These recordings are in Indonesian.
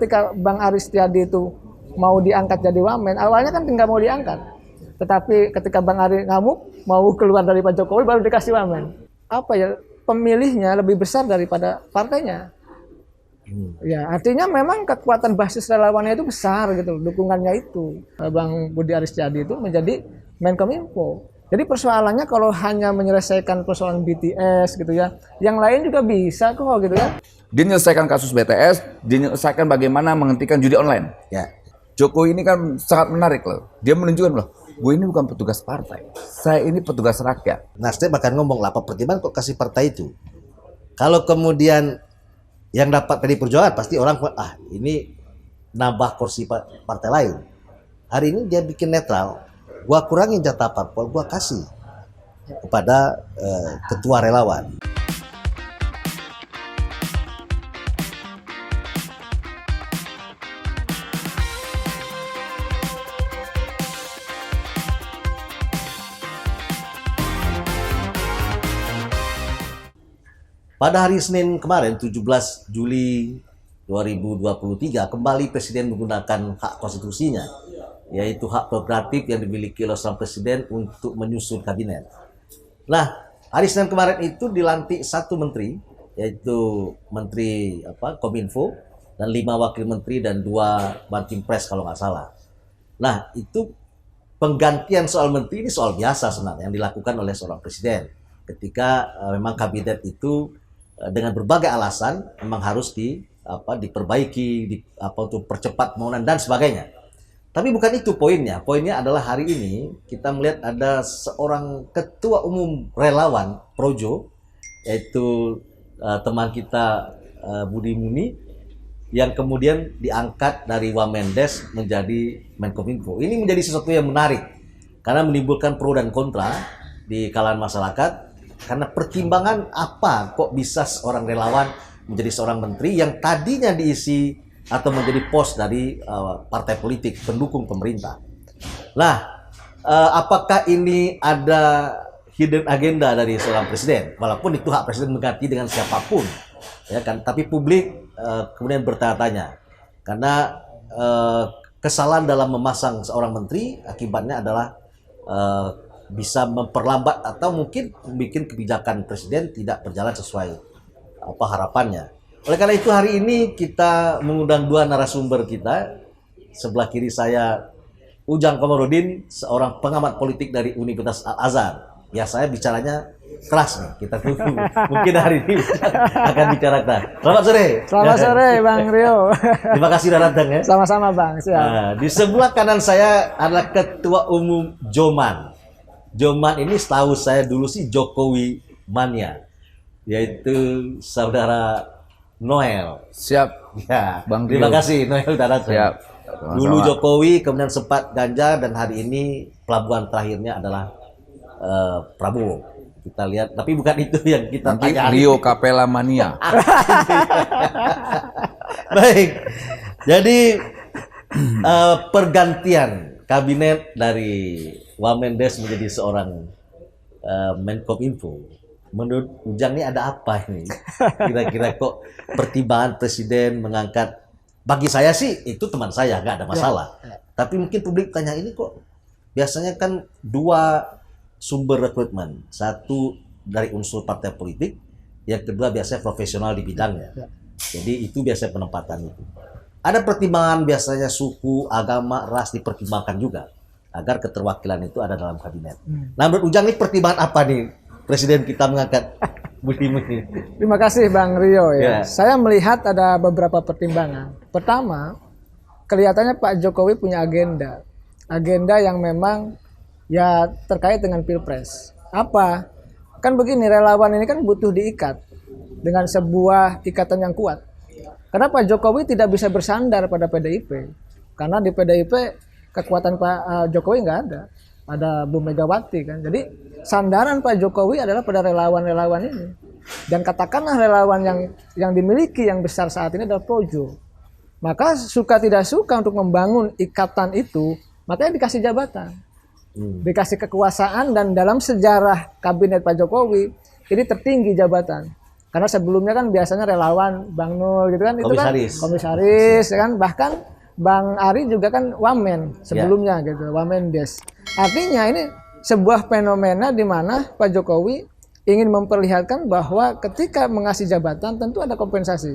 ketika Bang Aris Setiadi itu mau diangkat jadi wamen, awalnya kan nggak mau diangkat. Tetapi ketika Bang Aris ngamuk, mau keluar dari Pak Jokowi baru dikasih wamen. Apa ya, pemilihnya lebih besar daripada partainya. Ya, artinya memang kekuatan basis relawannya itu besar gitu, dukungannya itu. Bang Budi Aris Setiadi itu menjadi Menkominfo. Jadi persoalannya kalau hanya menyelesaikan persoalan BTS gitu ya, yang lain juga bisa kok gitu ya. Dia menyelesaikan kasus BTS, dia menyelesaikan bagaimana menghentikan judi online. Ya. Jokowi ini kan sangat menarik loh. Dia menunjukkan loh, gue ini bukan petugas partai, saya ini petugas rakyat. Nasdem akan ngomong lah, apa pertimbangan kok kasih partai itu? Kalau kemudian yang dapat PDI Perjuangan pasti orang ini nambah kursi partai lain. Hari ini dia bikin netral, gua kurangin jatah parpol, gua kasih kepada ketua relawan. Pada hari Senin kemarin, 17 Juli 2023, kembali Presiden menggunakan hak konstitusinya, yaitu hak prerogatif yang dimiliki oleh seorang Presiden untuk menyusun kabinet. Nah, hari Senin kemarin itu dilantik satu menteri, yaitu Menteri Kominfo, dan 5 wakil menteri dan 2 banting pres kalau nggak salah. Nah, itu penggantian soal menteri ini soal biasa sebenarnya yang dilakukan oleh seorang Presiden ketika memang kabinet itu dengan berbagai alasan memang harus diperbaiki, untuk percepat pembangunan dan sebagainya. Tapi bukan itu poinnya. Poinnya adalah hari ini kita melihat ada seorang ketua umum relawan Projo, yaitu teman kita Budi Muni, yang kemudian diangkat dari Wamendes menjadi Menkominfo. Ini menjadi sesuatu yang menarik karena menimbulkan pro dan kontra di kalangan masyarakat. Karena pertimbangan apa kok bisa seorang relawan menjadi seorang menteri yang tadinya diisi atau menjadi pos dari partai politik pendukung pemerintah. Nah, apakah ini ada hidden agenda dari seorang presiden? Walaupun itu hak presiden mengganti dengan siapapun, ya kan? Tapi publik kemudian bertanya-tanya karena kesalahan dalam memasang seorang menteri akibatnya adalah bisa memperlambat atau mungkin bikin kebijakan presiden tidak berjalan sesuai harapannya. Oleh karena itu hari ini kita mengundang 2 narasumber kita. Sebelah kiri saya Ujang Komarudin, seorang pengamat politik dari Universitas Al-Azhar. Ya, saya bicaranya keras nih. Kita tunggu. Mungkin hari ini akan bicara keras. Selamat sore. Selamat sore Bang Rio. Terima kasih sudah datang ya. Sama-sama Bang. Siap. Nah, di sebelah kanan saya adalah Ketua Umum Joman. Joman ini setahu saya dulu sih Jokowi mania, yaitu saudara Noel. Siap, Ya, Bang terima Rio. kasih Noel sudah datang. Siap. Dulu Jokowi, kemudian sempat Ganjar, dan hari ini pelabuhan terakhirnya adalah Prabowo. Kita lihat, tapi bukan itu yang kita Nanti tanya. Rio Capella Mania. Baik, jadi pergantian kabinet dari Wamendes menjadi seorang Menkominfo. Menurut Ujang ini ada apa ini? Kira-kira kok pertimbangan presiden mengangkat? Bagi saya sih itu teman saya, nggak ada masalah. Tapi mungkin publik tanya, ini kok biasanya kan 2 sumber rekrutmen, satu dari unsur partai politik, yang kedua biasanya profesional di bidangnya. Jadi itu biasanya penempatan itu. Ada pertimbangan biasanya suku, agama, ras dipertimbangkan juga agar keterwakilan itu ada dalam kabinet. Nah, menurut Ujang ini pertimbangan apa nih presiden kita mengangkat Budi Muni? Terima kasih Bang Rio ya. Ya. Saya melihat ada beberapa pertimbangan. Pertama, kelihatannya Pak Jokowi punya agenda. Agenda yang memang ya terkait dengan Pilpres. Apa? Kan begini, relawan ini kan butuh diikat dengan sebuah ikatan yang kuat. Karena Pak Jokowi tidak bisa bersandar pada PDIP. Karena di PDIP kekuatan Pak Jokowi nggak ada. Ada Bu Megawati kan. Jadi sandaran Pak Jokowi adalah pada relawan-relawan ini. Dan katakanlah relawan yang dimiliki yang besar saat ini adalah Projo. Maka suka tidak suka untuk membangun ikatan itu, makanya dikasih jabatan. Dikasih kekuasaan, dan dalam sejarah kabinet Pak Jokowi ini tertinggi jabatan. Karena sebelumnya kan biasanya relawan Bang Nul gitu kan, itu kan Komisaris. komisaris ya kan, bahkan Bang Ari juga kan wamen sebelumnya gitu, wamen des. Artinya ini sebuah fenomena di mana Pak Jokowi ingin memperlihatkan bahwa ketika mengasih jabatan tentu ada kompensasi.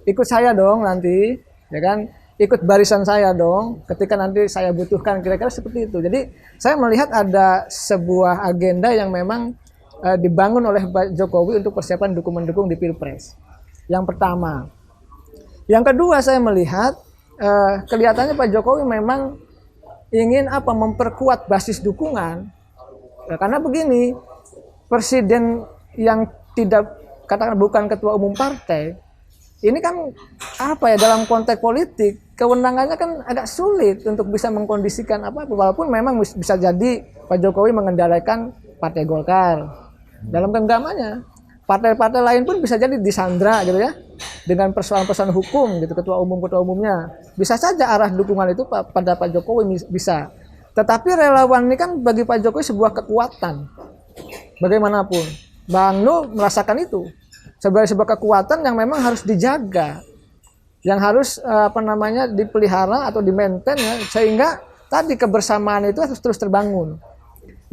Ikut saya dong nanti, ya kan? Ikut barisan saya dong ketika nanti saya butuhkan, kira-kira seperti itu. Jadi saya melihat ada sebuah agenda yang memang dibangun oleh Pak Jokowi untuk persiapan dukung-mendukung di Pilpres. Yang pertama. Yang kedua, saya melihat kelihatannya Pak Jokowi memang ingin memperkuat basis dukungan. Karena begini, presiden yang tidak, katakan bukan ketua umum partai, ini kan dalam konteks politik kewenangannya kan agak sulit untuk bisa mengkondisikan walaupun memang bisa jadi Pak Jokowi mengendalikan Partai Golkar dalam genggamannya. Partai-partai lain pun bisa jadi disandra gitu ya, dengan persoalan-persoalan hukum gitu, ketua umumnya. Bisa saja arah dukungan itu pada Pak Jokowi bisa. Tetapi relawan ini kan bagi Pak Jokowi sebuah kekuatan. Bagaimanapun, Bang Nul merasakan itu sebagai sebuah kekuatan yang memang harus dijaga, yang harus dipelihara atau di-maintain ya, sehingga tadi kebersamaan itu harus terus terbangun.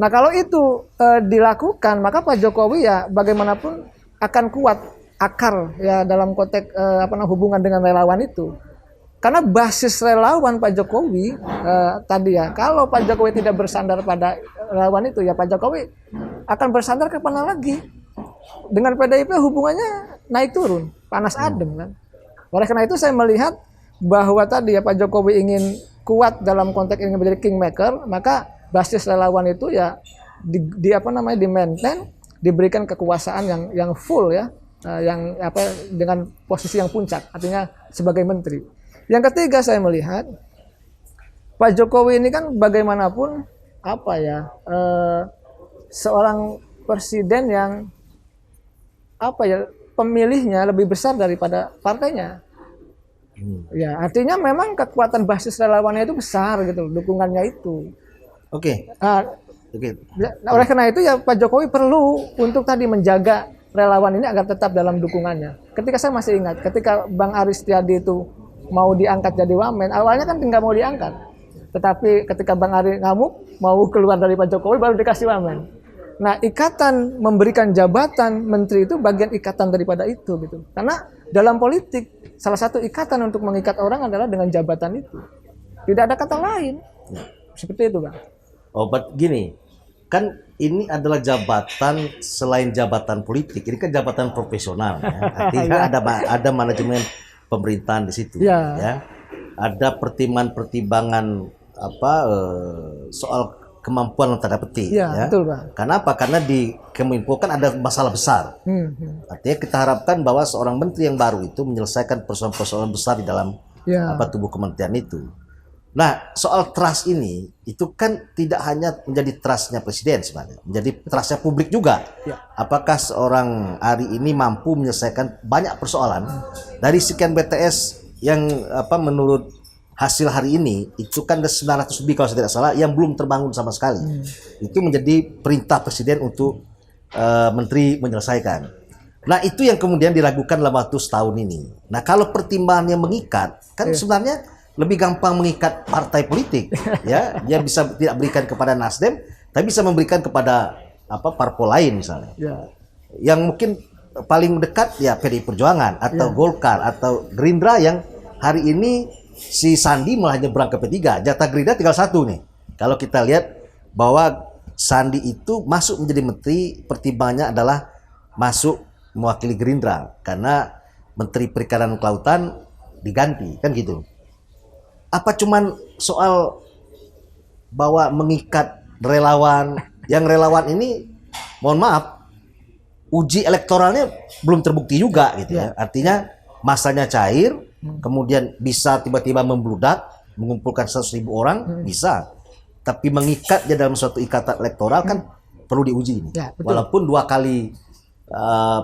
Nah kalau itu dilakukan, maka Pak Jokowi ya bagaimanapun akan kuat akar ya dalam konteks hubungan dengan relawan itu. Karena basis relawan Pak Jokowi tadi ya, kalau Pak Jokowi tidak bersandar pada relawan itu ya Pak Jokowi akan bersandar ke mana lagi? Dengan PDIP hubungannya naik turun, panas adem kan. Oleh karena itu saya melihat bahwa tadi ya Pak Jokowi ingin kuat dalam konteks ingin menjadi kingmaker, maka basis relawan itu ya di-maintain, diberikan kekuasaan yang full ya, dengan posisi yang puncak, artinya sebagai menteri. Yang ketiga saya melihat Pak Jokowi ini kan bagaimanapun seorang presiden yang pemilihnya lebih besar daripada partainya. Ya, artinya memang kekuatan basis relawannya itu besar gitu, dukungannya itu. Oke. Nah, oleh karena itu ya Pak Jokowi perlu untuk tadi menjaga relawan ini agar tetap dalam dukungannya. Ketika saya masih ingat, ketika Bang Ari Setiadi itu mau diangkat jadi wamen, awalnya kan nggak mau diangkat. Tetapi ketika Bang Ari ngamuk, mau keluar dari Pak Jokowi baru dikasih wamen. Nah, ikatan memberikan jabatan menteri itu bagian ikatan daripada itu gitu. Karena dalam politik salah satu ikatan untuk mengikat orang adalah dengan jabatan itu. Tidak ada kata lain. Seperti itu, Bang. Gini, kan ini adalah jabatan selain jabatan politik, ini kan jabatan profesional ya. Artinya ada manajemen pemerintahan di situ ya. Ada pertimbangan soal kemampuan tanda petik ya. Betul, Bang. Kenapa? Karena di Kemenko kan ada masalah besar. Artinya kita harapkan bahwa seorang menteri yang baru itu menyelesaikan persoalan-persoalan besar di dalam tubuh kementerian itu. Nah, soal trust ini itu kan tidak hanya menjadi trustnya presiden sebenarnya, menjadi trustnya publik juga. Apakah seorang Ari ini mampu menyelesaikan banyak persoalan dari sekian BTS yang menurut hasil hari ini itu kan ada 900 lebih kalau saya tidak salah yang belum terbangun sama sekali. Itu menjadi perintah presiden untuk menteri menyelesaikan. Nah, itu yang kemudian diragukan dalam waktu setahun ini. Nah, kalau pertimbangannya mengikat, kan sebenarnya lebih gampang mengikat partai politik, ya. Dia bisa tidak berikan kepada Nasdem, tapi bisa memberikan kepada parpol lain misalnya. Yang mungkin paling dekat ya PDI Perjuangan atau Golkar atau Gerindra yang hari ini si Sandi malah nyebrang ke P3. Jatah Gerindra tinggal satu nih. Kalau kita lihat bahwa Sandi itu masuk menjadi menteri, pertimbangannya adalah masuk mewakili Gerindra karena Menteri Perikanan dan Kelautan diganti, kan gitu. Apa cuman soal bahwa mengikat relawan, yang relawan ini mohon maaf uji elektoralnya belum terbukti juga gitu ya. Artinya masanya cair, kemudian bisa tiba-tiba membludak, mengumpulkan 100.000 orang bisa. Tapi mengikat dia dalam suatu ikatan elektoral kan perlu diuji ini. Walaupun 2 kali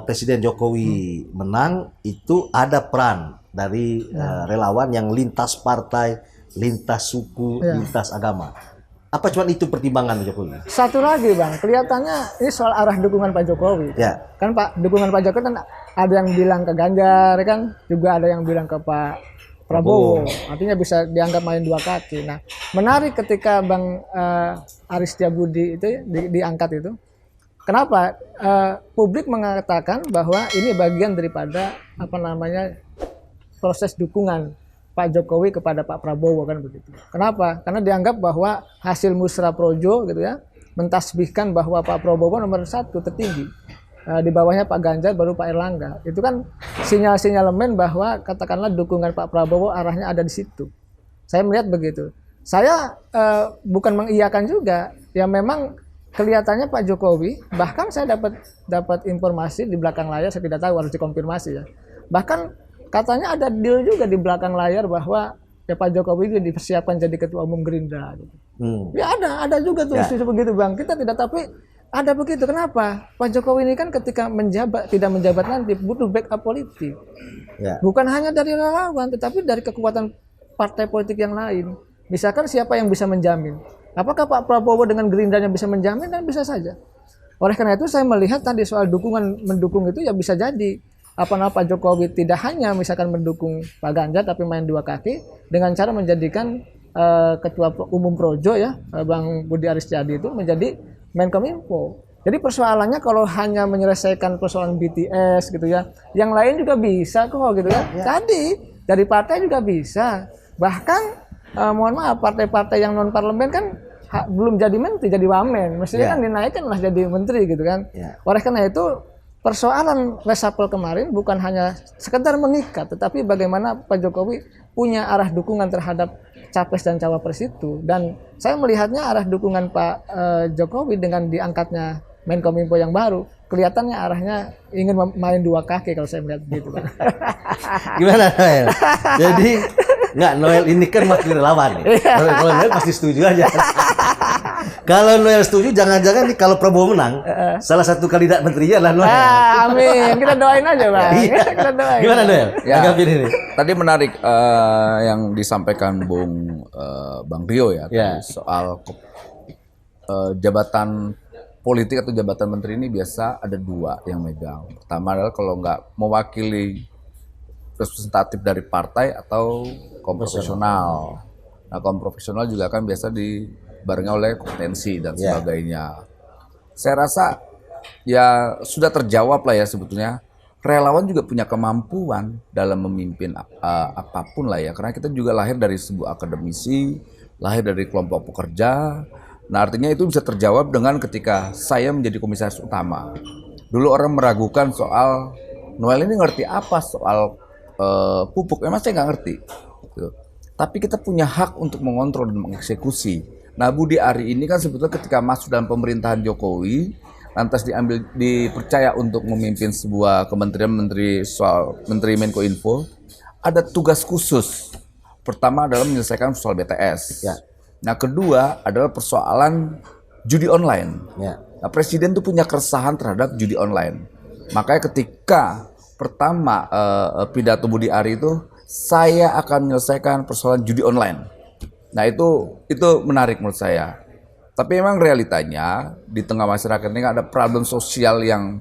Presiden Jokowi menang, itu ada peran dari relawan yang lintas partai, lintas suku, lintas agama. Apa cuma itu pertimbangan Jokowi? Satu lagi Bang, kelihatannya ini soal arah dukungan Pak Jokowi. Ya. Kan dukungan Pak Jokowi kan ada yang bilang ke Ganjar kan, juga ada yang bilang ke Pak Prabowo. Artinya bisa dianggap main dua kaki. Nah, menarik ketika Bang Aris Setiabudi itu diangkat itu. Kenapa? Publik mengatakan bahwa ini bagian daripada proses dukungan Pak Jokowi kepada Pak Prabowo kan begitu. Kenapa? Karena dianggap bahwa hasil musra projo gitu ya, mentasbihkan bahwa Pak Prabowo nomor 1 tertinggi. Di bawahnya Pak Ganjar, baru Pak Erlangga. Itu kan sinyal-sinyalemen bahwa katakanlah dukungan Pak Prabowo arahnya ada di situ. Saya melihat begitu. Saya bukan mengiyakan juga. Ya memang kelihatannya Pak Jokowi, bahkan saya dapat informasi di belakang layar, saya tidak tahu, harus dikonfirmasi ya. Bahkan katanya ada deal juga di belakang layar bahwa ya Pak Jokowi itu dipersiapkan jadi ketua umum Gerindra gitu. Ya ada juga tuh isu begitu Bang. Kita tidak, tapi ada begitu. Kenapa? Pak Jokowi ini kan ketika tidak menjabat nanti butuh backup politik. Ya. Bukan hanya dari relawan, tetapi dari kekuatan partai politik yang lain. Misalkan siapa yang bisa menjamin? Apakah Pak Prabowo dengan Gerindranya bisa menjamin? Dan bisa saja. Oleh karena itu saya melihat tadi soal mendukung itu ya bisa jadi Pak Jokowi tidak hanya misalkan mendukung Pak Ganjar tapi main dua kaki dengan cara menjadikan ketua umum Projo ya Bang Budi Aris Setiadi itu menjadi Menkominfo. Jadi persoalannya kalau hanya menyelesaikan persoalan BTS gitu ya, yang lain juga bisa kok gitu ya. Tadi dari partai juga bisa. Bahkan mohon maaf partai-partai yang non parlemen kan belum jadi menteri, jadi wamen. Mestinya kan dinaikkan lah jadi menteri gitu kan. Oleh karena itu persoalan reshuffle kemarin bukan hanya sekedar mengikat, tetapi bagaimana Pak Jokowi punya arah dukungan terhadap capres dan cawapres itu. Dan saya melihatnya arah dukungan Pak Jokowi dengan diangkatnya Menkominfo yang baru, kelihatannya arahnya ingin main dua kaki kalau saya melihat gitu. Gimana Noel? Jadi nggak, Noel ini kan wakil relawan nih. Kalau Noel pasti setuju aja. Kalau Noel setuju, jangan-jangan nih kalau Prabowo menang, salah satu kandidat menterinya adalah Noel. Amin. Kita doain aja, Bang. Kita doain. Gimana Noel? Ya, ini. tadi menarik yang disampaikan Bang Rio ya, soal jabatan politik atau jabatan menteri ini biasa ada dua yang megang. Pertama adalah kalau nggak mewakili representatif dari partai atau kaum profesional. Nah, kaum profesional juga kan biasa dibarengi oleh kompetensi dan sebagainya. Saya rasa ya sudah terjawab lah ya sebetulnya. Relawan juga punya kemampuan dalam memimpin apapun lah ya. Karena kita juga lahir dari sebuah akademisi, lahir dari kelompok pekerja. Nah artinya itu bisa terjawab dengan ketika saya menjadi komisaris utama. Dulu orang meragukan soal Noel ini ngerti apa soal pupuk, memang saya nggak ngerti. Gitu. Tapi kita punya hak untuk mengontrol dan mengeksekusi. Nah Budi Ari ini kan sebetulnya ketika masuk dalam pemerintahan Jokowi, lantas dipercaya untuk memimpin sebuah kementerian, Menteri Menkominfo, ada tugas khusus. Pertama adalah menyelesaikan soal BTS. Ya. Nah kedua adalah persoalan judi online. Ya. Nah, Presiden tuh punya keresahan terhadap judi online. Makanya ketika pertama pidato Budi Ari itu, saya akan menyelesaikan persoalan judi online. Nah itu menarik menurut saya. Tapi memang realitanya di tengah masyarakat ini ada problem sosial yang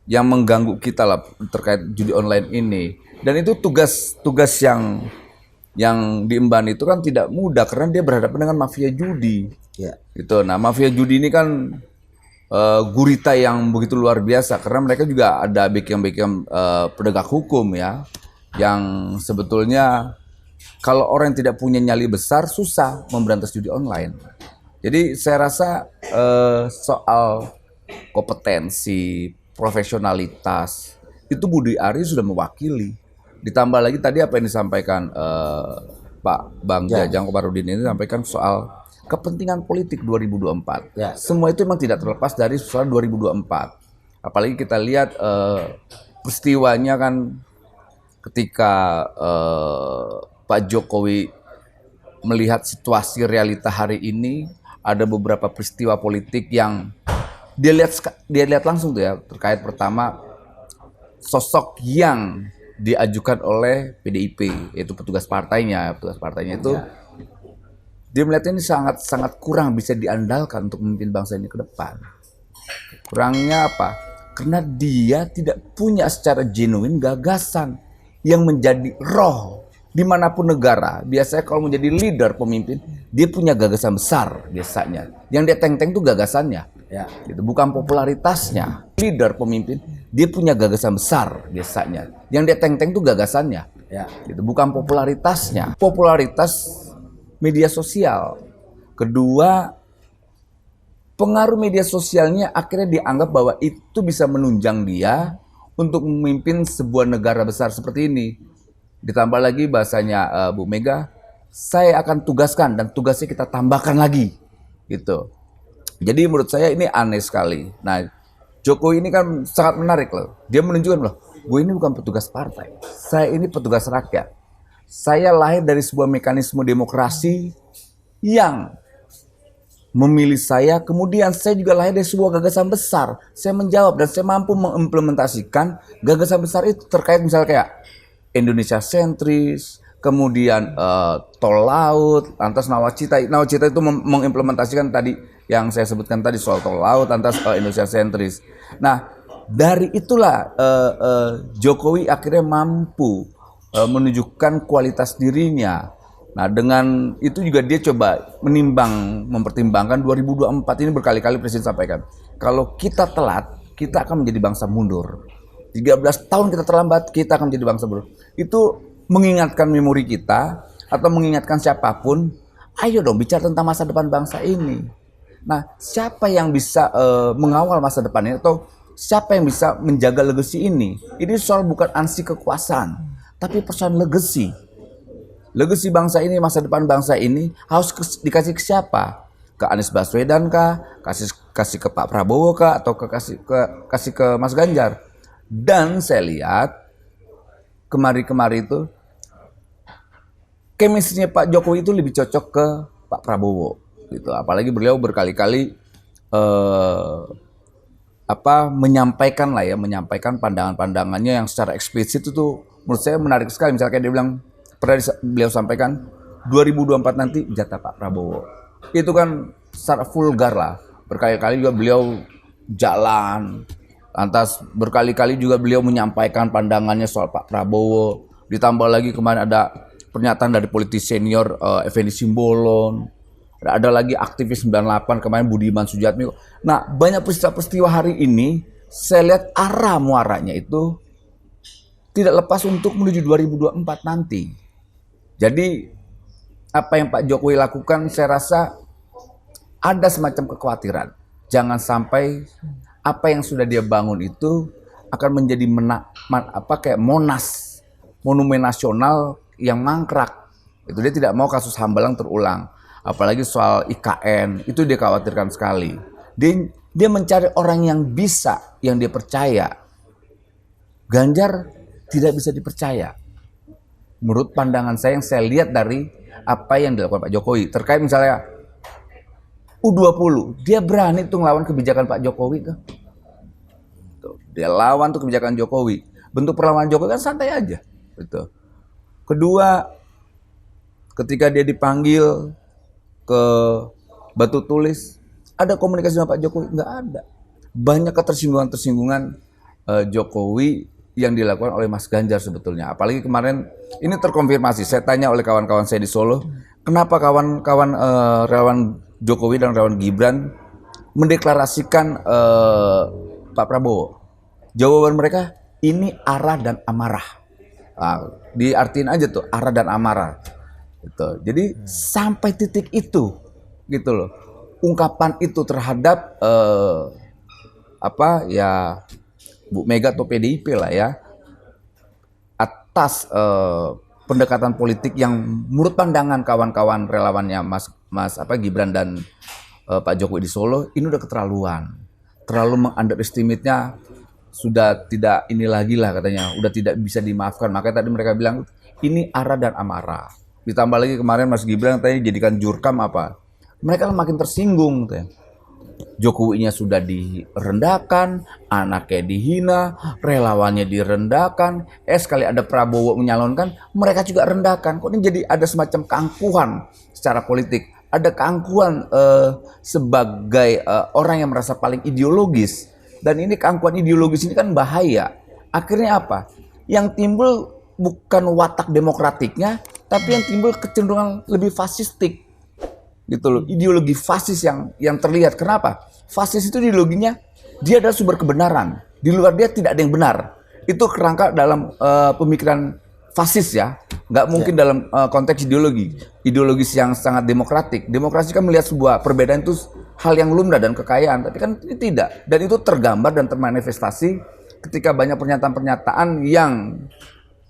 mengganggu kita lah terkait judi online ini. Dan itu tugas yang diemban itu kan tidak mudah karena dia berhadapan dengan mafia judi. Ya. Gitu. Nah, mafia judi ini kan gurita yang begitu luar biasa karena mereka juga ada backing penegak hukum ya, yang sebetulnya kalau orang yang tidak punya nyali besar susah memberantas judi online. Jadi saya rasa soal kompetensi, profesionalitas itu Budi Ari sudah mewakili. Ditambah lagi tadi apa yang disampaikan Pak Bang Jajang Komarudin ini sampaikan soal kepentingan politik 2024. Ya. Semua itu memang tidak terlepas dari soal 2024. Apalagi kita lihat peristiwanya kan ketika Pak Jokowi melihat situasi realita hari ini, ada beberapa peristiwa politik yang dia lihat langsung tuh ya, terkait pertama sosok yang diajukan oleh PDIP, yaitu petugas partainya itu Dia melihatnya ini sangat kurang bisa diandalkan untuk memimpin bangsa ini ke depan. Kurangnya apa? Karena dia tidak punya secara genuine gagasan yang menjadi roh dimanapun negara. Biasanya kalau menjadi leader pemimpin, dia punya gagasan besar biasanya. Yang dia teng-teng itu gagasannya, ya, gitu. Bukan popularitasnya. Leader pemimpin, dia punya gagasan besar biasanya. Yang dia teng-teng itu gagasannya, ya, gitu. Bukan popularitasnya. Popularitas media sosial. Kedua, pengaruh media sosialnya akhirnya dianggap bahwa itu bisa menunjang dia untuk memimpin sebuah negara besar seperti ini. Ditambah lagi bahasanya Bu Mega, saya akan tugaskan dan tugasnya kita tambahkan lagi, gitu. Jadi menurut saya ini aneh sekali. Nah, Jokowi ini kan sangat menarik loh. Dia menunjukkan loh, gue ini bukan petugas partai, saya ini petugas rakyat. Saya lahir dari sebuah mekanisme demokrasi yang memilih saya, kemudian saya juga lahir dari sebuah gagasan besar. Saya menjawab dan saya mampu mengimplementasikan gagasan besar itu terkait misalnya kayak Indonesia sentris, kemudian tol laut, lantas nawacita. Nawacita itu mengimplementasikan tadi yang saya sebutkan tadi soal tol laut, lantas Indonesia sentris. Nah, dari itulah Jokowi akhirnya mampu menunjukkan kualitas dirinya. Nah, dengan itu juga dia coba mempertimbangkan 2024 ini berkali-kali Presiden sampaikan. Kalau kita telat, kita akan menjadi bangsa mundur. 13 tahun kita terlambat, kita akan menjadi bangsa mundur. Itu mengingatkan memori kita atau mengingatkan siapapun, ayo dong bicara tentang masa depan bangsa ini. Nah, siapa yang bisa mengawal masa depan ini atau siapa yang bisa menjaga legasi ini? Ini soal bukan ansi kekuasaan, tapi persoalan legasi. Legasi bangsa ini, masa depan bangsa ini harus dikasih ke siapa? Ke Anies Baswedan kah? Kasih ke Pak Prabowo kah? Atau kasih ke Mas Ganjar? Dan saya lihat kemari-kemari itu chemistry-nya Pak Jokowi itu lebih cocok ke Pak Prabowo, gitu. Apalagi beliau berkali-kali menyampaikan pandangan-pandangannya yang secara eksplisit itu menurut saya menarik sekali. Misalnya kayak dia bilang, pernah beliau sampaikan 2024 nanti jatah Pak Prabowo. Itu kan secara vulgar lah. Berkali-kali juga beliau jalan, lantas berkali-kali juga beliau menyampaikan pandangannya soal Pak Prabowo. Ditambah lagi kemarin ada pernyataan dari politisi senior Effendi Simbolon. Ada lagi aktivis 98 kemarin Budiman Sujatmiko. Nah, banyak peristiwa-peristiwa hari ini saya lihat arah muaranya itu tidak lepas untuk menuju 2024 nanti. Jadi apa yang Pak Jokowi lakukan saya rasa ada semacam kekhawatiran. Jangan sampai apa yang sudah dia bangun itu akan menjadi kayak Monas, monumen nasional yang mangkrak. Itu dia tidak mau kasus Hambalang terulang. Apalagi soal IKN, itu dia khawatirkan sekali. Dia mencari orang yang bisa, yang dia percaya. Ganjar tidak bisa dipercaya. Menurut pandangan saya yang saya lihat dari apa yang dilakukan Pak Jokowi. Terkait misalnya U20, dia berani tuh ngelawan kebijakan Pak Jokowi tuh. Dia lawan tuh kebijakan Jokowi. Bentuk perlawanan Jokowi kan santai aja. Gitu. Kedua, ketika dia dipanggil ke Batu Tulis, ada komunikasi dengan Pak Jokowi? Nggak ada. Banyak ketersinggungan-tersinggungan Jokowi yang dilakukan oleh Mas Ganjar sebetulnya. Apalagi kemarin ini terkonfirmasi. Saya tanya oleh kawan-kawan saya di Solo, kenapa kawan-kawan relawan Jokowi dan relawan Gibran mendeklarasikan Pak Prabowo? Jawaban mereka, ini arah dan amarah. Nah, diartiin aja tuh arah dan amarah. Gitu. Jadi sampai titik itu, gitu loh, ungkapan itu terhadap Bu Mega atau PDIP lah ya, atas pendekatan politik yang menurut pandangan kawan-kawan relawannya Mas Gibran dan Pak Jokowi di Solo ini udah keterlaluan, terlalu meng-underestimate-nya, sudah tidak ini lagi lah katanya, udah tidak bisa dimaafkan. Makanya tadi mereka bilang ini arah dan amarah. Ditambah lagi kemarin Mas Gibran tadi jadikan jurkam apa, mereka makin tersinggung tuh. Jokowinya sudah direndahkan, anaknya dihina, relawannya direndahkan, sekali ada Prabowo menyalonkan, mereka juga rendahkan. Kok ini jadi ada semacam keangkuhan secara politik. ada keangkuhan sebagai orang yang merasa paling ideologis, dan ini keangkuhan ideologis ini kan bahaya. Akhirnya apa? Yang timbul bukan watak demokratiknya, tapi yang timbul kecenderungan lebih fasistik, gitu loh. Ideologi fasis yang terlihat. Kenapa? Fasis itu ideologinya dia adalah sumber kebenaran. Di luar dia tidak ada yang benar. Itu kerangka dalam pemikiran fasis ya, nggak mungkin dalam konteks ideologis yang sangat demokratik. Demokrasi kan melihat sebuah perbedaan itu hal yang lumrah dan kekayaan, tapi kan ini tidak. Dan itu tergambar dan termanifestasi ketika banyak pernyataan-pernyataan yang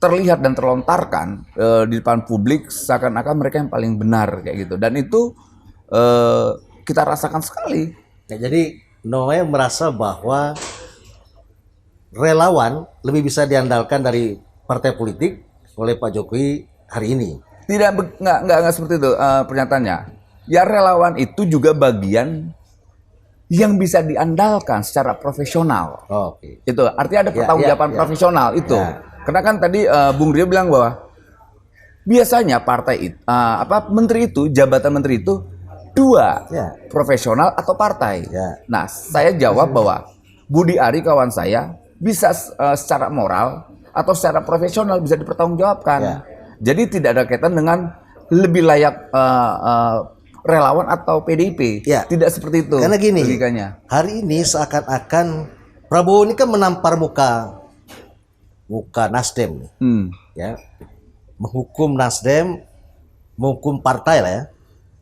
terlihat dan terlontarkan di depan publik seakan-akan mereka yang paling benar kayak gitu. Dan itu kita rasakan sekali. Ya, jadi Noe merasa bahwa relawan lebih bisa diandalkan dari partai politik oleh Pak Jokowi hari ini. Nggak seperti itu pernyataannya. Ya, relawan itu juga bagian yang bisa diandalkan secara profesional. Oke. Itu artinya ada pertanggungjawaban profesional itu. Karena kan tadi Bung Rio bilang bahwa biasanya partai menteri itu, jabatan menteri itu dua, profesional atau partai. Nah, saya jawab bahwa Budi Ari kawan saya bisa secara moral atau secara profesional bisa dipertanggungjawabkan. Jadi tidak ada kaitan dengan lebih layak relawan atau PDIP. Tidak seperti itu. Karena gini, logikanya. Hari ini seakan-akan Prabowo ini kan menampar muka Nasdem, ya, menghukum Nasdem, menghukum partai lah ya,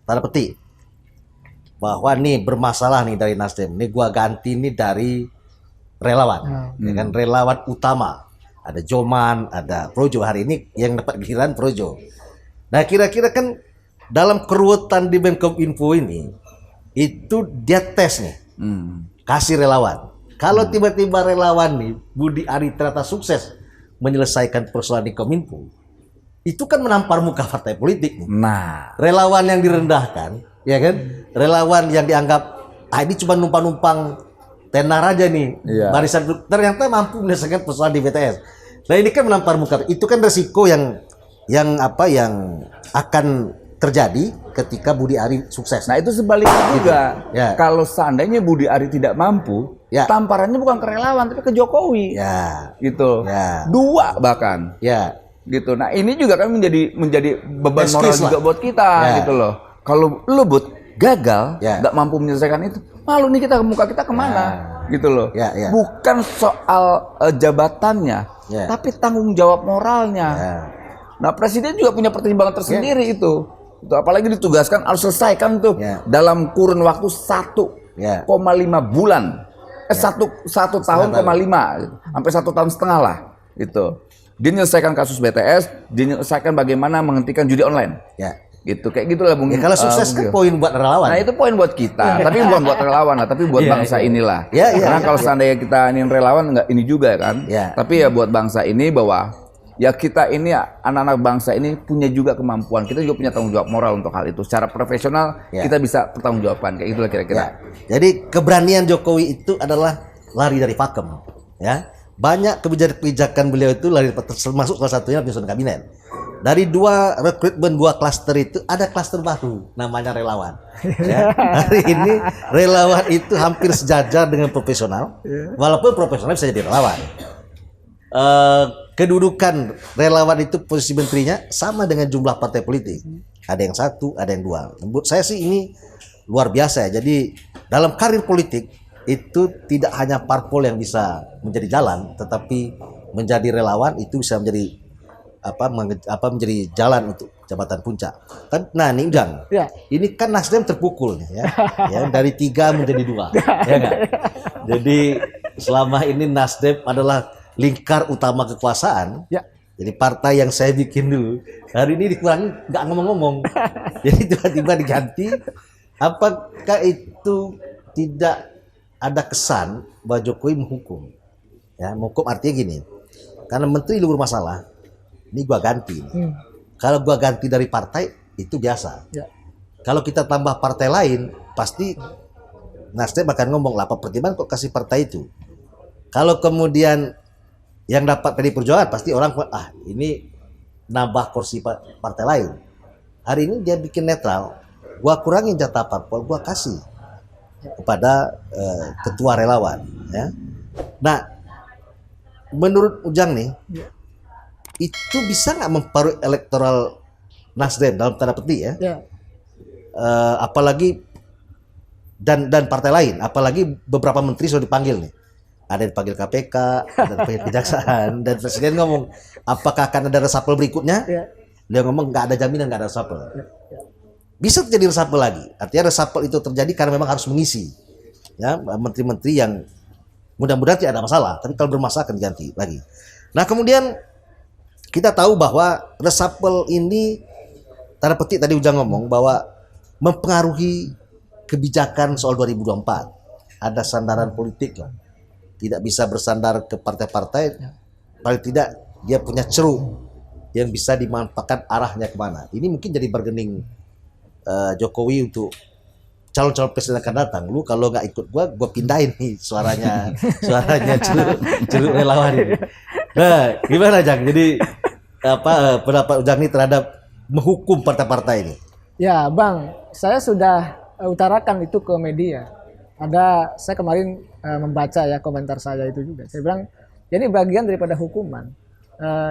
tanda petik, bahwa nih bermasalah nih dari Nasdem, nih gua ganti nih dari relawan, ya kan, relawan utama. Ada Joman, ada Projo. Hari ini yang dapat giliran Projo. Nah, kira-kira kan dalam keruwetan di Menkominfo ini, itu dia tes nih, kasih relawan. Kalau tiba-tiba relawan nih, Budi Ari ternyata sukses menyelesaikan persoalan di Kominfo, itu kan menampar muka partai politik nih. Nah, Relawan yang direndahkan, ya kan? Relawan yang dianggap, ini cuma numpang-numpang tenar aja nih, barisan ternyata mampu menyelesaikan persoalan di BTS. Nah, ini kan menampar muka. Itu kan resiko yang akan terjadi ketika Budi Ari sukses. Nah, itu sebaliknya juga. Ya. Kalau seandainya Budi Ari tidak mampu, tamparannya bukan ke relawan tapi ke Jokowi. Gitu. Dua bahkan. Gitu. Nah, ini juga kan menjadi beban moral juga buat kita gitu loh. Kalau lu gagal, nggak mampu menyelesaikan itu, malu nih muka kita kemana? Gitu loh. Bukan soal jabatannya, tapi tanggung jawab moralnya. Nah, presiden juga punya pertimbangan tersendiri itu. Apalagi ditugaskan harus selesaikan tuh dalam kurun waktu 1,5 bulan. Satu tahun, 5 sampai 1,5 tahun lah. Gitu. Dia menyelesaikan kasus BTS, dia menyelesaikan bagaimana menghentikan judi online. Gitu, kayak gitulah Bung. Kalau sukses kan poin buat relawan. Nah, itu poin buat kita, tapi bukan buat relawan lah, tapi buat bangsa inilah. Karena kalau seandainya kita ini relawan nggak ini juga kan. Tapi ya buat bangsa ini bahwa ya kita ini anak-anak bangsa ini punya juga kemampuan. Kita juga punya tanggung jawab moral untuk hal itu. Secara profesional kita bisa pertanggungjawabkan, kayak gitulah kira-kira. Jadi keberanian Jokowi itu adalah lari dari pakem, ya. Banyak kebijakan beliau itu lari, termasuk salah satunya penyusunan kabinet. Dari dua rekrutmen, dua klaster itu ada klaster baru namanya relawan. Hari ini relawan itu hampir sejajar dengan profesional, walaupun profesional bisa jadi relawan. Kedudukan relawan itu posisi menterinya sama dengan jumlah partai politik. Ada yang 1, ada yang 2. Menurut saya sih ini luar biasa ya. Jadi dalam karir politik itu tidak hanya parpol yang bisa menjadi jalan, tetapi menjadi relawan itu bisa menjadi menjadi jalan untuk jabatan puncak. Nah, ini Ujang, ini kan Nasdem terpukul nih, ya, dari 3 menjadi 2, ya kan? Jadi selama ini Nasdem adalah lingkar utama kekuasaan. Jadi partai yang saya bikin dulu, hari ini dikurangi, nggak ngomong-ngomong. Jadi tiba-tiba diganti. Apakah itu tidak ada kesan bahwa Jokowi menghukum? Ya, menghukum artinya gini, karena menteri lu bermasalah, ini gua ganti. Kalau gua ganti dari partai itu biasa. Kalau kita tambah partai lain, pasti Nasdem akan ngomong lah, apa pertimbangan kok kasih partai itu. Kalau kemudian yang dapat PDI Perjuangan, pasti orang ini nambah kursi partai lain. Hari ini dia bikin netral, gua kurangin jatah parpol, gua kasih kepada ketua relawan, ya. Nah, menurut Ujang nih, itu bisa nggak mempengaruhi elektoral Nasdem dalam tanda petik ya? Ya. Apalagi dan partai lain, apalagi beberapa menteri sudah dipanggil nih. Ada yang dipanggil KPK, ada yang dipanggil kejaksaan, dan presiden ngomong, apakah akan ada reshuffle berikutnya? Ya. Dia ngomong nggak ada jaminan nggak ada reshuffle. Ya. Bisa terjadi reshuffle lagi. Artinya reshuffle itu terjadi karena memang harus mengisi, ya, menteri-menteri yang mudah-mudahan tidak ada masalah. Tapi kalau bermasalah akan diganti lagi. Nah kemudian kita tahu bahwa reshuffle ini tanda petik tadi Ujang ngomong bahwa mempengaruhi kebijakan soal 2024. Ada sandaran politik lah. Tidak bisa bersandar ke partai-partai, paling tidak dia punya ceruk yang bisa dimanfaatkan arahnya kemana. Ini mungkin jadi bargaining Jokowi untuk calon-calon presiden akan datang. Lu kalau nggak ikut gua pindahin nih suaranya ceruk relawan ini. Nah, gimana Jang? Jadi pendapat Ujang ini terhadap menghukum partai-partai ini? Ya, Bang, saya sudah utarakan itu ke media. Saya kemarin membaca ya komentar saya itu juga. Saya bilang, ya ini bagian daripada hukuman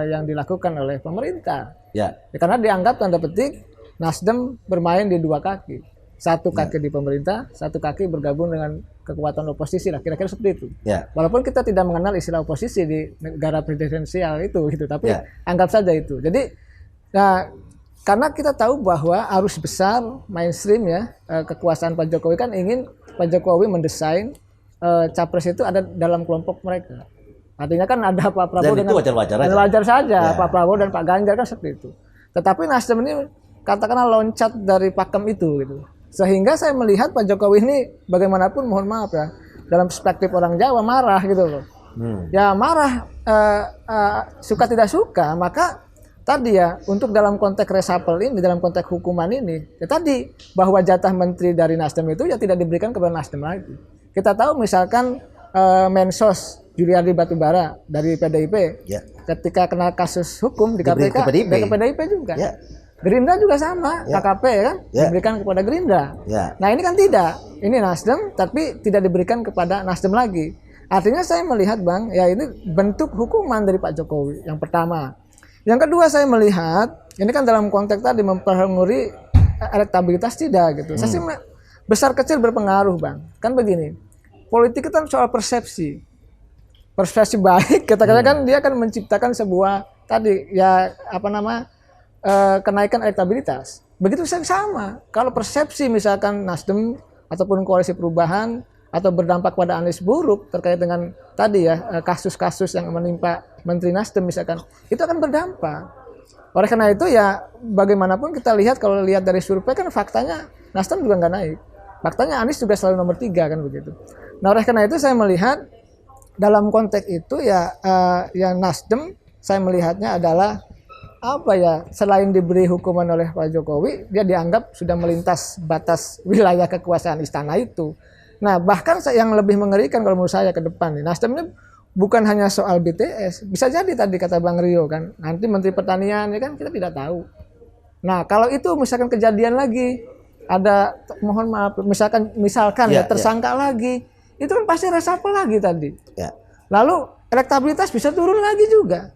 yang dilakukan oleh pemerintah. Ya. Karena dianggap tanda petik Nasdem bermain di dua kaki. Satu kaki di pemerintah, satu kaki bergabung dengan kekuatan oposisi lah. Kira-kira seperti itu. Ya. Walaupun kita tidak mengenal istilah oposisi di negara presidensial itu, gitu. Tapi anggap saja itu. Jadi, nah, karena kita tahu bahwa arus besar mainstream ya kekuasaan Pak Jokowi kan ingin Pak Jokowi mendesain capres itu ada dalam kelompok mereka. Artinya kan ada Pak Prabowo dan itu wajar saja. Pak Prabowo dan Pak Ganjar kan seperti itu. Tetapi Nasdem ini katakanlah loncat dari pakem itu gitu. Sehingga saya melihat Pak Jokowi ini bagaimanapun mohon maaf ya dalam perspektif orang Jawa marah gitu loh. Ya marah suka tidak suka, maka tadi ya untuk dalam konteks reshuffle ini, dalam konteks hukuman ini, ya tadi bahwa jatah menteri dari Nasdem itu ya tidak diberikan kepada Nasdem lagi. Kita tahu misalkan Mensos Juliari Batubara dari PDIP ketika kena kasus hukum di KPK ke PDIP juga. Gerindra juga sama, KKP kan diberikan kepada Gerindra. Nah ini kan tidak, ini Nasdem tapi tidak diberikan kepada Nasdem lagi. Artinya saya melihat Bang, ya ini bentuk hukuman dari Pak Jokowi yang pertama. Yang kedua saya melihat ini kan dalam konteks tadi mempengaruhi elektabilitas tidak gitu. Saya sih besar kecil berpengaruh Bang. Kan begini, politik itu kan soal persepsi. Persepsi baik, katakanlah kan dia akan menciptakan sebuah tadi ya kenaikan elektabilitas. Begitu sama. Kalau persepsi misalkan Nasdem ataupun koalisi perubahan atau berdampak pada Anies buruk terkait dengan tadi ya kasus-kasus yang menimpa Menteri Nasdem misalkan, itu akan berdampak. Oleh karena itu ya bagaimanapun kita lihat kalau lihat dari survei kan faktanya Nasdem juga nggak naik. Faktanya Anies juga selalu nomor 3 kan begitu. Nah oleh karena itu saya melihat dalam konteks itu ya yang Nasdem saya melihatnya adalah selain diberi hukuman oleh Pak Jokowi, dia dianggap sudah melintas batas wilayah kekuasaan istana itu. Nah bahkan yang lebih mengerikan kalau menurut saya ke depan nih, Nasdem ini bukan hanya soal BTS, bisa jadi tadi kata Bang Rio kan, nanti Menteri Pertanian ya kan kita tidak tahu. Nah kalau itu misalkan kejadian lagi, ada mohon maaf, misalkan tersangka lagi, itu kan pasti reshuffle lagi tadi. Lalu elektabilitas bisa turun lagi juga.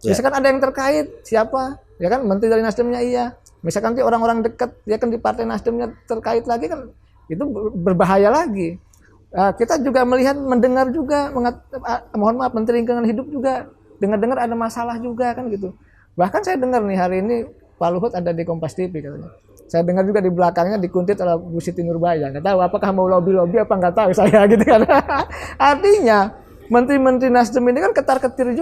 Misalkan ada yang terkait siapa, ya kan menteri dari Nasdemnya iya. Misalkan nanti orang-orang dekat, ya kan di partai Nasdemnya terkait lagi kan, itu berbahaya lagi. Kita juga mendengar juga, mohon maaf Menteri Lingkungan Hidup juga dengar-dengar ada masalah juga kan gitu. Bahkan saya dengar nih hari ini Pak Luhut ada di Kompas TV katanya. Saya dengar juga di belakangnya dikuntit oleh Bu Siti Nurbaya. Nggak tahu apakah mau lobby apa nggak tahu saya gitu kan. Artinya menteri-menteri Nasdem ini kan ketar-ketir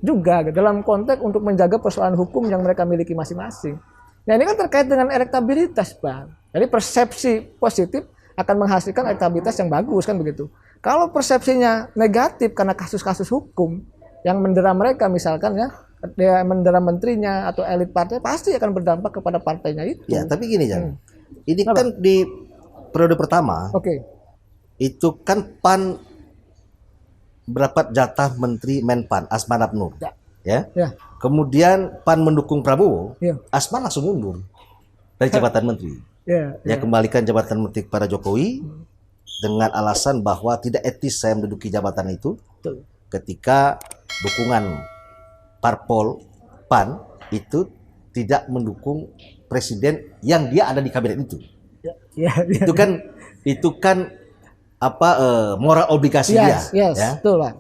juga dalam konteks untuk menjaga persoalan hukum yang mereka miliki masing-masing. Nah ini kan terkait dengan elektabilitas Bang. Jadi persepsi positif akan menghasilkan elektabilitas yang bagus kan begitu. Kalau persepsinya negatif karena kasus-kasus hukum yang mendera mereka misalkan ya, dia mendera menterinya atau elit partai pasti akan berdampak kepada partainya itu. Ya tapi gini Jan, ini kan di periode pertama, itu kan PAN berapa jatah Menteri Menpan Asman Abnur, ya. Kemudian PAN mendukung Prabowo, Asman langsung mundur dari jabatan menteri. Ya, Ya, kembalikan jabatan menteri kepada Jokowi dengan alasan bahwa tidak etis saya menduduki jabatan itu betul. ketika dukungan parpol PAN itu tidak mendukung presiden yang dia ada di kabinet itu. Ya, ya, ya. Itu kan apa moral obligasi Yes, dia. yes, Ya. betul Pak.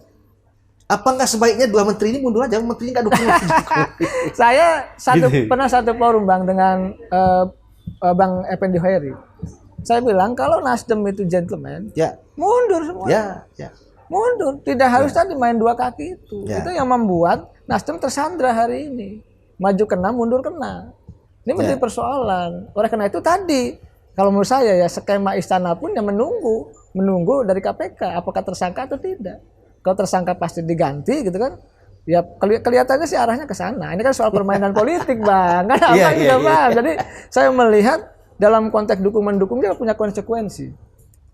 Apa nggak sebaiknya dua menteri ini mundur aja? Menterinya nggak dukung Jokowi. Saya Gitu. pernah satu forum Bang dengan Bang Effendi Hoeri. Saya bilang kalau Nasdem itu gentleman, Ya, mundur semua. ya. Mundur, tidak harus tadi main dua kaki itu. Ya. Itu yang membuat Nasdem tersandra hari ini. Maju kena, mundur kena. Ini menjadi persoalan. Oleh karena itu tadi, kalau menurut saya ya skema istana pun yang menunggu dari KPK apakah tersangka atau tidak. Kalau tersangka pasti diganti gitu kan. Ya kelihatannya sih arahnya ke sana. Ini kan soal permainan politik, Bang. Kan apa juga, Bang. Jadi saya melihat dalam konteks dukung-mendukung dia punya konsekuensi.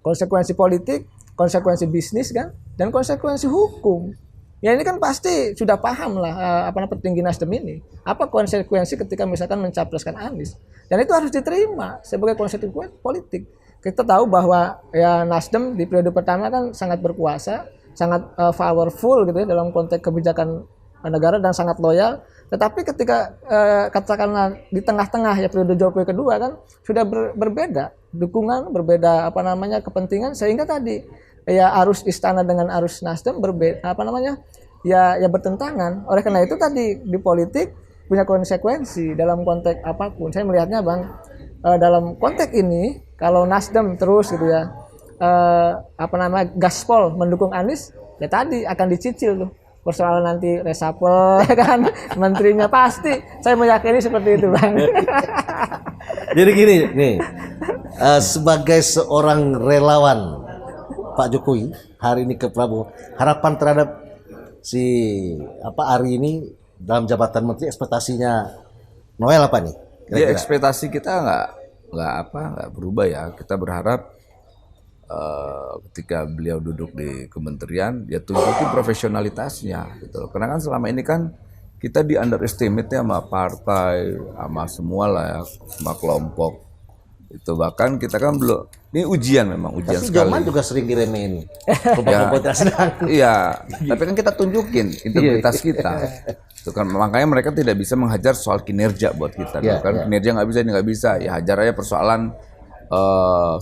Konsekuensi politik, konsekuensi bisnis kan, dan konsekuensi hukum. Ya ini kan pasti sudah paham lah petinggi Nasdem ini. Apa konsekuensi ketika misalkan mencapreskan Anies. Dan itu harus diterima sebagai konsekuensi politik. Kita tahu bahwa ya Nasdem di periode pertama kan sangat berkuasa, sangat powerful gitu ya dalam konteks kebijakan negara dan sangat loyal. Tetapi ketika katakanlah di tengah-tengah ya periode Jokowi kedua kan sudah berbeda dukungan, berbeda kepentingan sehingga tadi ya arus istana dengan arus Nasdem berbeda ya bertentangan. Oleh karena itu tadi di politik punya konsekuensi dalam konteks apapun. Saya melihatnya Bang dalam konteks ini kalau Nasdem terus gitu ya gaspol mendukung Anies ya tadi akan dicicil tuh persoalan nanti reshuffle kan menterinya pasti saya meyakini seperti itu Bang. Jadi gini nih, sebagai seorang relawan Pak Jokowi hari ini ke Prabowo, harapan terhadap si Ari ini dalam jabatan menteri, ekspektasinya Noel apa nih? Ya ekspektasi kita nggak berubah ya. Kita berharap ketika beliau duduk di kementerian ya tunjukin profesionalitasnya gitu. Karena kan selama ini kan kita di underestimate ya sama partai, sama semua lah ya, sama kelompok. Itu bahkan kita kan belum, ini ujian memang ujian Tapi sekali. Joman juga sering diremehin. Iya, tapi kan kita tunjukin integritas kita. Itu kan makanya mereka tidak bisa menghajar soal kinerja buat kita. Kan kinerja nggak bisa, ini nggak bisa. Ya hajar aja persoalan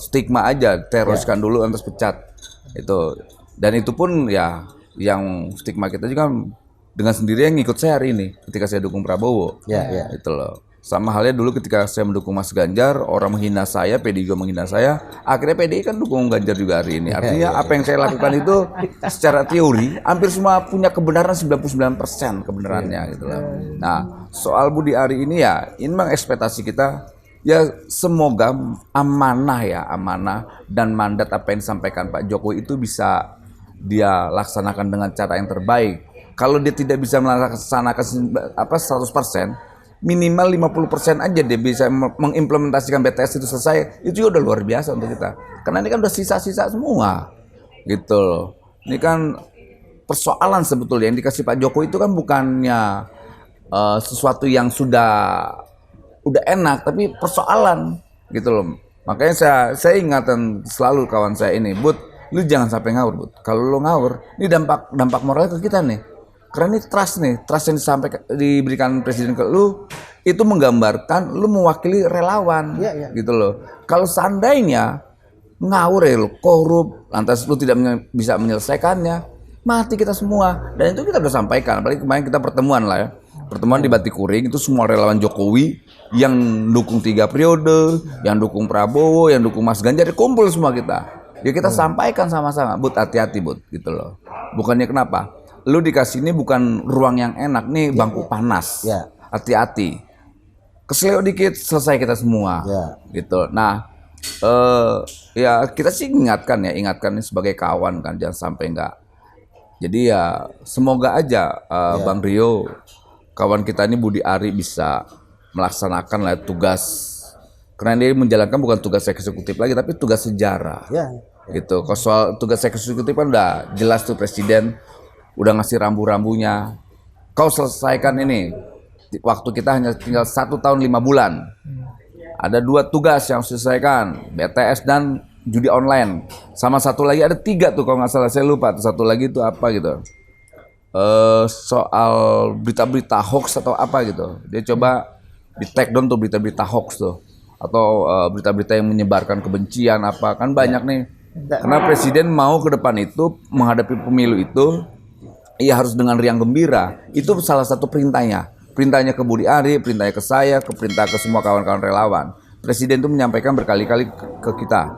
stigma aja, teruskan dulu lantas pecat. Itu dan itu pun ya yang stigma kita juga dengan sendirinya ngikut saya hari ini ketika saya dukung Prabowo. Itu loh. Sama halnya dulu ketika saya mendukung Mas Ganjar, orang menghina saya, PDI juga menghina saya, akhirnya PDI kan dukung Ganjar juga hari ini. Artinya apa yang saya lakukan itu secara teori hampir semua punya kebenaran 99% kebenarannya gitu loh. Nah, soal Budi Ari ini ya, ini memang ekspektasi kita ya semoga amanah dan mandat apa yang disampaikan Pak Jokowi itu bisa dia laksanakan dengan cara yang terbaik. Kalau dia tidak bisa melaksanakan 100%, minimal 50% aja dia bisa mengimplementasikan BTS itu selesai, itu juga udah luar biasa untuk kita. Karena ini kan udah sisa-sisa semua, gitu loh. Ini kan persoalan sebetulnya yang dikasih Pak Jokowi itu kan bukannya sesuatu yang udah enak, tapi persoalan, gitu loh. Makanya saya ingatan selalu kawan saya ini, Bud, lu jangan sampai ngawur, Bud. Kalau lu ngawur, ini dampak moralnya ke kita nih. Karena ini trust yang diberikan presiden ke lu itu menggambarkan lu mewakili relawan, gitu loh. Kalau seandainya ngawur ya lu korup, lantas lu tidak bisa menyelesaikannya, mati kita semua. Dan itu kita udah sampaikan, apalagi kemarin kita pertemuan lah ya. Pertemuan di Batikuring itu semua relawan Jokowi yang dukung 3 periode, yang dukung Prabowo, yang dukung Mas Ganjar, kumpul semua kita. Ya kita sampaikan sama-sama, Bud hati-hati Bud, gitu loh. Bukannya kenapa? Lu dikasih ini bukan ruang yang enak nih, bangku panas. Hati-hati. Keselio dikit selesai kita semua. Gitu. Nah, ya kita sih ingatkan ini sebagai kawan kan, jangan sampai enggak. Jadi ya semoga aja Bang Rio, kawan kita ini Budi Ari bisa melaksanakan lah tugas. Karena dia menjalankan bukan tugas eksekutif lagi, tapi tugas sejarah. Gitu. Kalau soal tugas eksekutif kan udah jelas tuh presiden udah ngasih rambu-rambunya. Kau selesaikan ini. Waktu kita hanya tinggal 1 tahun 5 bulan. Ada 2 tugas yang harus diselesaikan, BTS dan judi online. Sama satu lagi ada 3 tuh kalau nggak salah, saya lupa. Satu lagi itu apa gitu. Soal berita-berita hoax atau apa gitu. Dia coba di take down tuh berita-berita hoax tuh. Atau berita-berita yang menyebarkan kebencian apa. Kan banyak nih. Karena presiden mau ke depan itu menghadapi pemilu itu, ia harus dengan riang gembira. Itu salah satu perintahnya. Perintahnya ke Budi Ari, perintahnya ke saya, perintah ke semua kawan-kawan relawan. Presiden itu menyampaikan berkali-kali ke kita.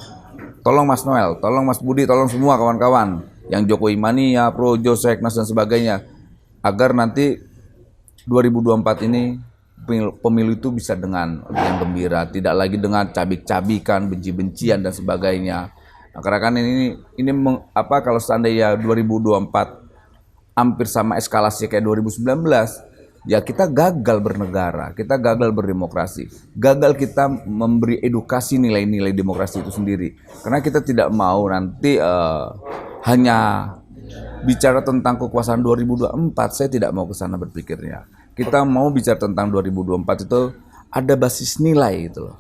Tolong Mas Noel, tolong Mas Budi, tolong semua kawan-kawan. Yang Jokowi Mania, Projo, Seknas dan sebagainya. Agar nanti 2024 ini pemilu itu bisa dengan riang gembira. Tidak lagi dengan cabik-cabikan, benci-bencian dan sebagainya. Nah, karena kan kalau seandainya 2024 hampir sama eskalasi kayak 2019, ya kita gagal bernegara, kita gagal berdemokrasi, gagal kita memberi edukasi nilai-nilai demokrasi itu sendiri. Karena kita tidak mau nanti hanya bicara tentang kekuasaan 2024, saya tidak mau ke sana berpikirnya. Kita mau bicara tentang 2024 itu ada basis nilai gitu loh.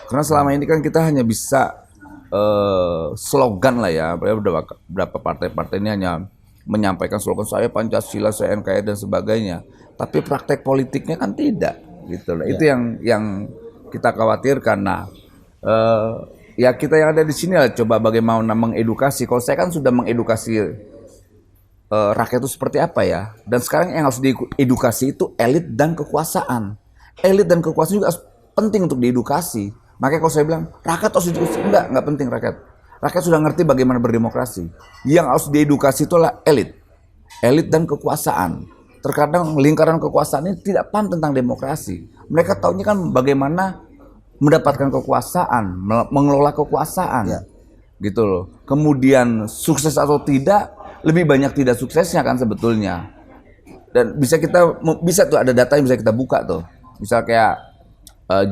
Karena selama ini kan kita hanya bisa slogan lah ya, berapa partai-partai ini hanya menyampaikan slogan saya Pancasila, saya NKRI dan sebagainya. Tapi praktek politiknya kan tidak, gitu loh. Itu yang kita khawatirkan. Nah, ya kita yang ada di sini lah coba bagaimana mengedukasi. Kalau saya kan sudah mengedukasi rakyat itu seperti apa ya. Dan sekarang yang harus diedukasi itu elit dan kekuasaan. Elit dan kekuasaan juga penting untuk diedukasi. Makanya kalau saya bilang rakyat harus diedukasi, enggak penting rakyat. Rakyat sudah ngerti bagaimana berdemokrasi. Yang harus diedukasi itulah elit. Elit dan kekuasaan. Terkadang lingkaran kekuasaan ini tidak paham tentang demokrasi. Mereka taunya kan bagaimana mendapatkan kekuasaan, mengelola kekuasaan. Ya. Gitu loh. Kemudian sukses atau tidak, lebih banyak tidak suksesnya kan sebetulnya. Dan bisa tuh ada data yang bisa kita buka tuh. Misal kayak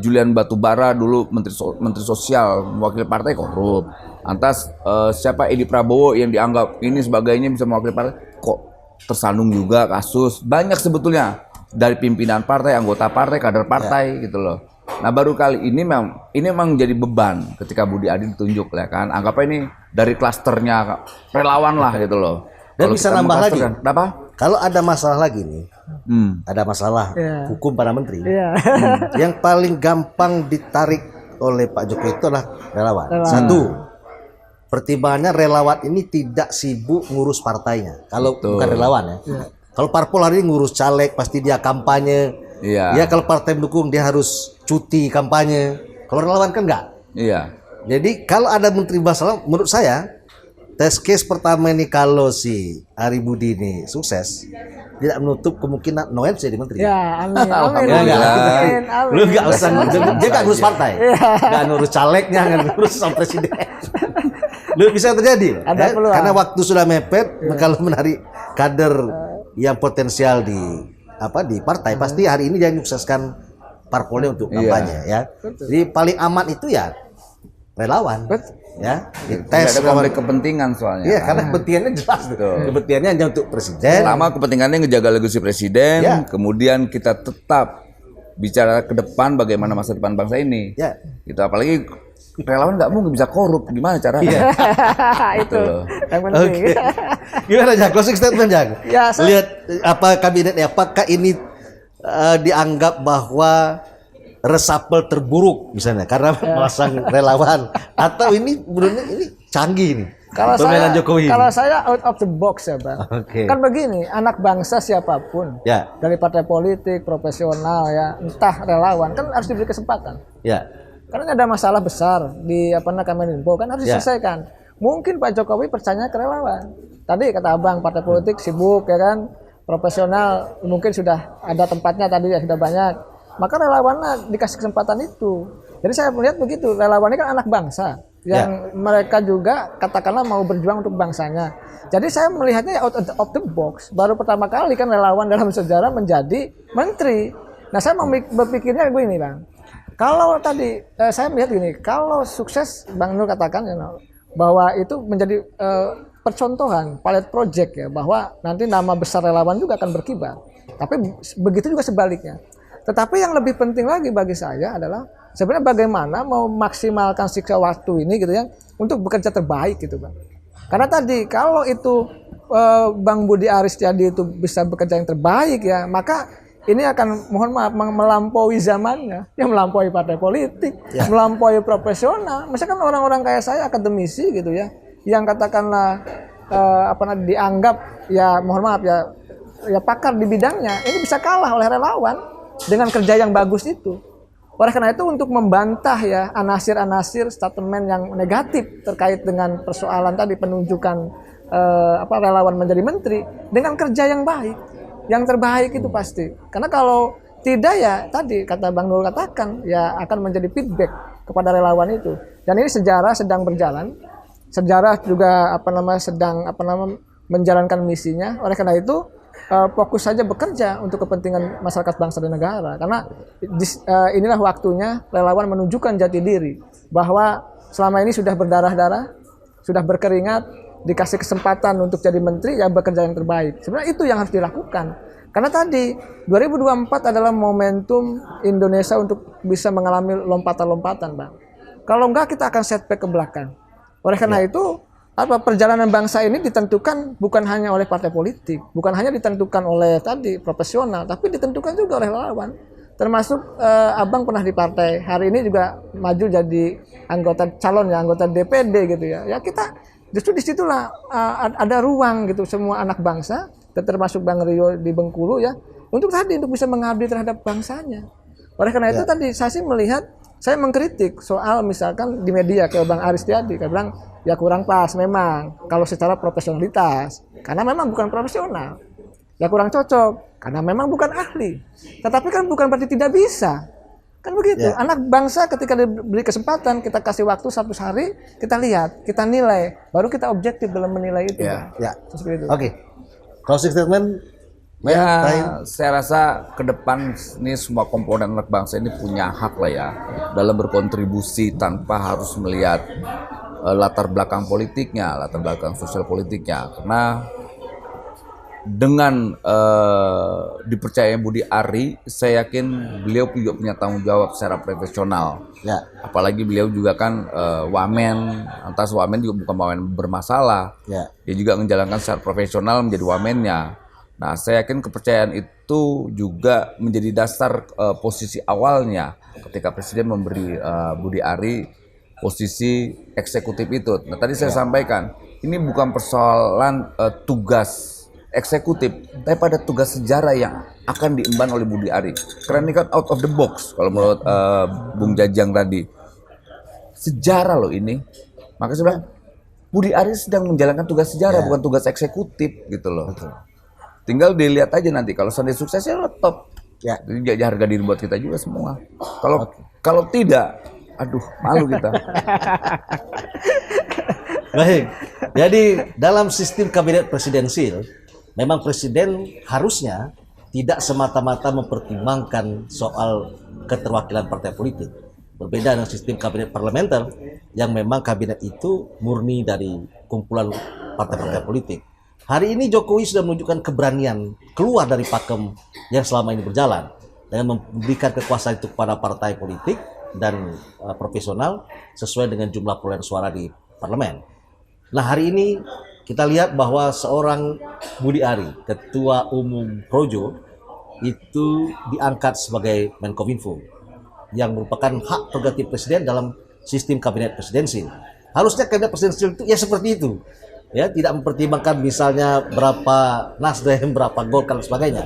Julian Batubara dulu menteri sosial, mewakili partai korup. Lantas siapa Edi Prabowo yang dianggap ini sebagainya bisa mewakili partai kok tersandung juga kasus. Banyak sebetulnya dari pimpinan partai, anggota partai, kader partai gitu loh. Nah baru kali ini memang jadi beban ketika Budi Ari ditunjuk ya kan. Anggapnya ini dari klasternya relawan lah gitu loh. Dan bisa nambah lagi. Apa? Kalau ada masalah lagi nih, ada masalah hukum para menteri, yang paling gampang ditarik oleh Pak Jokowi itu adalah relawan. Satu, pertimbangannya relawan ini tidak sibuk ngurus partainya. Kalau bukan relawan ya. Kalau parpol hari ini ngurus caleg, pasti dia kampanye. Ya kalau partai mendukung dia harus cuti kampanye. Kalau relawan kan enggak. Iya. Jadi kalau ada menteri masalah, menurut saya test case pertama ini kalau si Ari Budi ini sukses, tidak menutup kemungkinan Noel jadi menteri. Ya, amin. Amin. Lu nggak usah, dia nggak ngurus partai, nggak ngurus calegnya, nggak ngurus sama presiden. Lu bisa terjadi, karena waktu sudah mepet. Kalau menarik kader yang potensial di partai, pasti hari ini dia menyukseskan parpolnya untuk kampanye ya. Jadi paling aman itu ya relawan. Ya, tes ada konflik kepentingan soalnya. Iya, karena kepentingannya jelas. Kepentingannya hanya untuk presiden. Pertama kepentingannya ngejaga legasi presiden, kemudian kita tetap bicara ke depan bagaimana masa depan bangsa ini. Ya. Gitu, apalagi relawan nggak mungkin bisa korup, gimana caranya? Itu yang penting. Gimana Jak? Closing statement Jak? Ya, lihat apa kabinetnya, apakah ini dianggap bahwa resapel terburuk misalnya karena memasang relawan, atau ini benar ini canggih nih permainan Jokowi? Kalau saya out of the box ya Bang. Kan begini, anak bangsa siapapun dari partai politik, profesional ya, entah relawan kan harus diberi kesempatan. Karena ada masalah besar di Kemeninfo kan harus diselesaikan. Mungkin Pak Jokowi percaya ke relawan. Tadi kata Abang, partai politik sibuk ya kan, profesional mungkin sudah ada tempatnya tadi ya, sudah banyak. Maka relawannya dikasih kesempatan itu. Jadi saya melihat begitu, relawan ini kan anak bangsa yang mereka juga katakanlah mau berjuang untuk bangsanya. Jadi saya melihatnya out of the box. Baru pertama kali kan relawan dalam sejarah menjadi menteri. Nah saya berpikirnya begini Bang. Kalau tadi saya melihat gini, kalau sukses Bang Nur katakan bahwa itu menjadi percontohan, pilot project ya, bahwa nanti nama besar relawan juga akan berkibar. Tapi begitu juga sebaliknya. Tetapi yang lebih penting lagi bagi saya adalah sebenarnya bagaimana mau maksimalkan siksa waktu ini gitu ya untuk bekerja terbaik gitu Bang. Karena tadi kalau itu Bang Budi Aris Setiadi itu bisa bekerja yang terbaik ya, maka ini akan mohon maaf melampaui zamannya, yang melampaui partai politik, melampaui profesional. Misalkan orang-orang kayak saya akademisi gitu ya, yang katakanlah dianggap ya mohon maaf ya pakar di bidangnya, ini bisa kalah oleh relawan dengan kerja yang bagus itu. Oleh karena itu untuk membantah ya anasir-anasir statement yang negatif terkait dengan persoalan tadi penunjukan relawan menjadi menteri dengan kerja yang baik. Yang terbaik itu pasti. Karena kalau tidak ya tadi kata Bang Nurul katakan ya akan menjadi feedback kepada relawan itu. Dan ini sejarah sedang berjalan. Sejarah juga sedang menjalankan misinya. Oleh karena itu fokus saja bekerja untuk kepentingan masyarakat bangsa dan negara. Karena inilah waktunya relawan menunjukkan jati diri bahwa selama ini sudah berdarah-darah, sudah berkeringat, dikasih kesempatan untuk jadi menteri ya bekerja yang terbaik. Sebenarnya itu yang harus dilakukan. Karena tadi 2024 adalah momentum Indonesia untuk bisa mengalami lompatan-lompatan, Bang. Kalau enggak kita akan setback ke belakang. Oleh karena itu perjalanan bangsa ini ditentukan bukan hanya oleh partai politik, bukan hanya ditentukan oleh tadi profesional, tapi ditentukan juga oleh relawan. Termasuk Abang pernah di partai, hari ini juga maju jadi anggota DPD gitu ya. Ya kita justru disitulah ada ruang gitu semua anak bangsa, termasuk Bang Rio di Bengkulu ya, untuk bisa mengabdi terhadap bangsanya. Oleh karena itu tadi saya sih melihat, saya mengkritik soal misalkan di media ke Bang Aris Setiadi, saya bilang ya kurang pas memang kalau secara profesionalitas, karena memang bukan profesional, ya kurang cocok karena memang bukan ahli. Tetapi kan bukan berarti tidak bisa. Kan begitu, anak bangsa ketika diberi kesempatan, kita kasih waktu 1 hari, kita lihat, kita nilai, baru kita objektif dalam menilai itu. Oke. Closing statement. Saya rasa ke depan ini semua komponen anak bangsa ini punya hak lah ya dalam berkontribusi tanpa harus melihat latar belakang politiknya, latar belakang sosial politiknya. Karena dengan dipercayai Budi Ari, saya yakin beliau juga punya tanggung jawab secara profesional. Apalagi beliau juga kan wamen, atas wamen juga bukan wamen bermasalah. Dia juga menjalankan secara profesional menjadi wamennya. Nah, saya yakin kepercayaan itu juga menjadi dasar posisi awalnya ketika Presiden memberi Budi Ari posisi eksekutif itu. Nah, tadi saya sampaikan, ini bukan persoalan tugas eksekutif, tapi pada tugas sejarah yang akan diemban oleh Budi Ari. Karena ini kan out of the box kalau menurut Bung Jajang tadi. Sejarah loh ini. Maka saya bilang Budi Ari sedang menjalankan tugas sejarah, bukan tugas eksekutif gitu loh. Tinggal dilihat aja nanti kalau seandainya suksesnya top. Jadi harga diri buat kita juga semua. Kalau tidak, aduh malu kita. Baik. Jadi dalam sistem kabinet presidensil, memang presiden harusnya tidak semata-mata mempertimbangkan soal keterwakilan partai politik. Berbeda dengan sistem kabinet parlementer yang memang kabinet itu murni dari kumpulan partai-partai politik. Hari ini Jokowi sudah menunjukkan keberanian keluar dari pakem yang selama ini berjalan dengan memberikan kekuasaan itu kepada partai politik dan profesional sesuai dengan jumlah perolehan suara di parlemen. Nah, hari ini kita lihat bahwa seorang Budi Ari, Ketua Umum Projo, itu diangkat sebagai Menkominfo yang merupakan hak prerogatif presiden dalam sistem kabinet presidensil. Harusnya kabinet presidensil itu ya seperti itu. Ya, tidak mempertimbangkan misalnya berapa Nasdem, berapa Golkar dan sebagainya.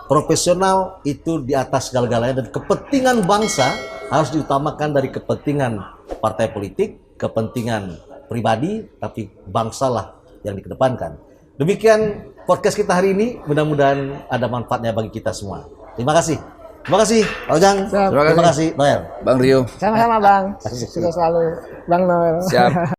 Profesional itu di atas segala-galanya dan kepentingan bangsa harus diutamakan dari kepentingan partai politik, kepentingan pribadi, tapi bangsalah yang dikedepankan. Demikian podcast kita hari ini, mudah-mudahan ada manfaatnya bagi kita semua. Terima kasih. Terima kasih, Pak Ujang. Terima kasih, Noel. Bang Rio. Sama-sama, Bang. Sudah selalu, Bang Noel. Siap.